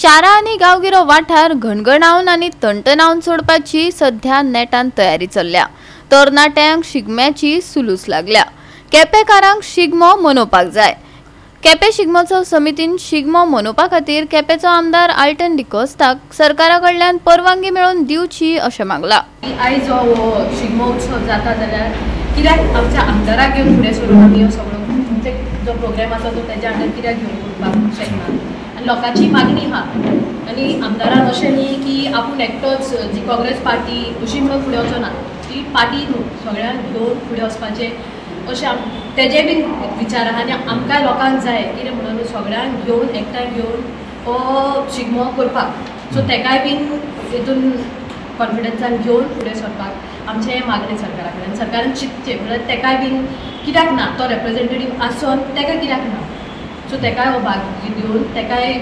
शारा आनी गांवगिरो वाठार घणघणावन आनी तणतणावन सोडपाची सध्या नेटान तयारी चल्ल्या। तरणाट्यांक शिगम्याची सुलूस लागल्या। केपेकारांक शिगमो मनोवपाक जाय। केपे शिगमोत्सव समितीन शिगमो मनोवपा खातीर केपेचो आमदार आल्टन डिकोस्ताक सरकारा कडल्यान परवानगी मेळोवन दिवची अशें मागला। आयज हो शिगमो उत्सव जाता जाल्यार कित्याक आमच्या आमदाराक घेवन फुडें सरून आमी हो सगळो म्हणजे जो प्रोग्राम आसा तो तेज्या अंडर कित्याक घेवन करपाक शकना आनी लोकांची मागणी आहा आनी आमदारान अशें न्ही की आपूण एकटोच जी काँग्रेस पार्टी अशी म्हणून फुडें वचो ना, ती पार्टी न्हू, सगळ्यांक घेवन फुडें वचपाचें अशें तेजे बीन विचार आहा आनी आमकां लोकांक जाय कितें म्हणून सगळ्यांक घेवन एकठांय घेवन हो शिगमो करपाक। सो तेकाय बीन हितून कॉन्फिडन्सान घेवन फुडें सरपाक आमचें मागणें सरकारा कडेन। सरकारान चिंतचें म्हणल्यार तेकाय बीन कित्याक ना, तो रिप्रेझेंटेटीव आसून तेका कित्याक ना, सो तेकाय हो भाग दिवन तेकाय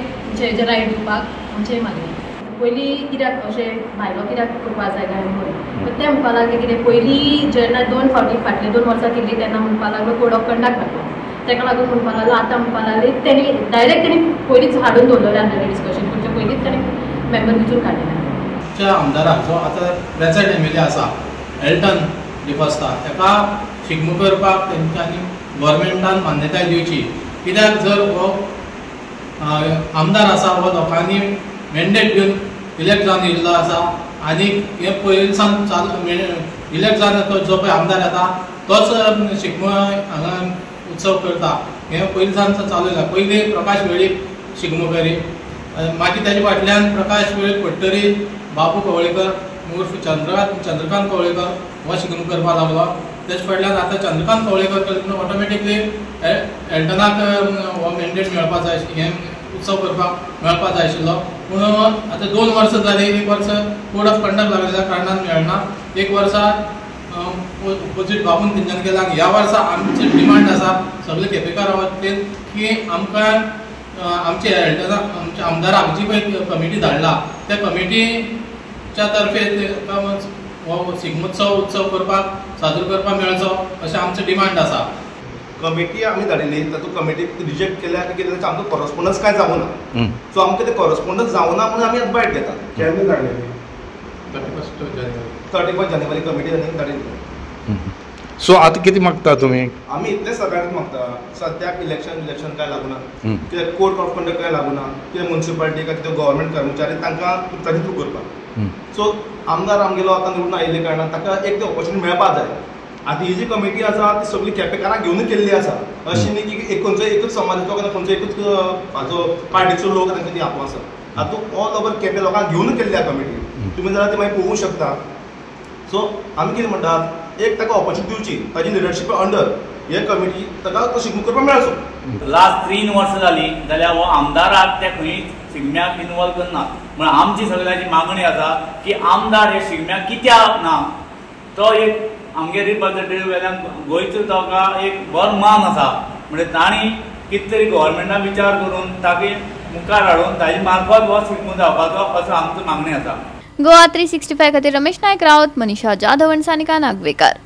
हेजे रायट दिवपाक आमचें मागणी। पयलीं कित्याक अशें भायलो कित्याक करपा जाय काय म्हणून पण तें म्हणपा लागलें कितें पयलीं जेन्ना फाटलीं 2 वर्सां केल्लीं तेन्ना म्हणपा लागलो कोड ऑफ कंडक्ट नासलो, तेका लागून म्हणपा लागलो आतां म्हणपा लागले तेणी डायरेक्ट तेणी पयलींच हाडून दवरलेलें आसलें डिस्कशन करचें पयलींच तेणी मेंबर भितर काडलेलें। आमदाराक जो आतां प्रेझेंट एमएलए आसा एल्टन डिकोस्ता तेका शिगमो करपाक तेंच्यांनी गव्हर्मेंटान मान्यताय दिवची। कित्याक जर हो आमदार आसा हो लोकांनी मॅन्डेट घेवन इलेक्ट जावन येयल्लो आसा आनी हे पयलींसान इलेक्ट जावन जो पळय आमदार येता तोच शिगमो हांगा उत्सव करता। हे पयलींसान चालू जाला। पयलीं प्रकाश वेळीप शिगमो करी, मागीर ताचे फाटल्यान प्रकाश वेळीप पडटरी बाबू कवळेकर उर्फ चंद्रकांत कवळेकर हो शिगमो करपाक लागलो। तेच फाटल्यान आतां चंद्रकांत कवळेकर करतना ऑटोमॅटिकली एल्टनाक हो मॅन्डेट मेळपा जाय, हे उत्सव करपाक मेळपा जाय आशिल्लो। पूण आतां 2 वर्सां जालीं, 1 वर्स कोड ऑफ कंडक्ट लागलेल्या कारणान मेळना, 1 वर्सा ऑपोजीट बाबून तेंच्यांनी केला। ह्या वर्सा आमची डिमांड आसा सगळे केपेकार वतीन की आमकां आमचे एल्टनाक आमच्या आमदाराक जी पळय कमिटी धाडला त्या कमिटीच्या तर्फे हो शिगमोत्सव उत्सव करपाक सादर करपाक मेळचो अशें आमचें डिमांड आसा। कमिटी आमी धाडिल्ली, तातूंत कमिटीक रिजेक्ट केल्या कितें आमचो कॉरस्पॉन्डन्स कांय जावना। सो आमकां ते कॉरस्पॉन्डन्स जावना म्हणून आमी आतां बायट घेता। केन्ना धाडलेली? 31 जानेवारी कमिटी धाडिल्ली। सो आतां कितें मागता तुमी? आमी इतलें सगळ्यांक मागता, सद्याक इलेक्शन काय लागूना, कित्याक कोड ऑफ कंडक्ट काय लागूना, कित्याक म्युनिसिपालिटी काय कितें गव्हर्मेंट कर्मचारी तांकां ताचे थ्रू करपाक। सो आमदार आमगेलो आतां निवडून आयिल्ले कारणान ताका एक ऑपॉर्च्युनिटी मेळपा जाय। आतां ही जी कमिटी आसा ती सगळी केपेकारांक घेवन केल्ली आसा, अशी न्ही की खंयचो एकूच समाजाचो ना खंयचो एकूच हाजो पार्टीचो लोक तांकां ती आपलो आसा। हातूंत ऑल ओवर केपे लोकांक घेवन केल्ली आसा कमिटी, तुमी जाल्यार ती मागीर पळोवंक शकता। सो आमी कितें म्हणटात, एक ताका ऑपॉर्च्युनिटी दिवची, ताजी लिडरशीप अंडर हे कमिटी ताका तो शिगमो करपाक मेळचो। लास्ट 3 वर्सां जालीं जाल्यार हो आमदाराक ते खंय शिगम्याक इनवॉल्व करनात। म्हण आमची सगळ्यांची मागणी आसा की आमदार हे शिगम्याक कित्याक ना, तो एक आमगे रिप्रेझेंटेटीव वेल्यान गोंयचो ताका एक बरो मान आसा, म्हणजे तांणी कितें तरी गव्हर्मेंटान विचार करून ताका मुखार हाडून ताजे मार्फत हो शिगमो जावपाचो असो आमची मागणी आसा। गोवा 365 खातीर रमेश नायक रावत, मनीषा जाधव आनी सानिका नागवेकर।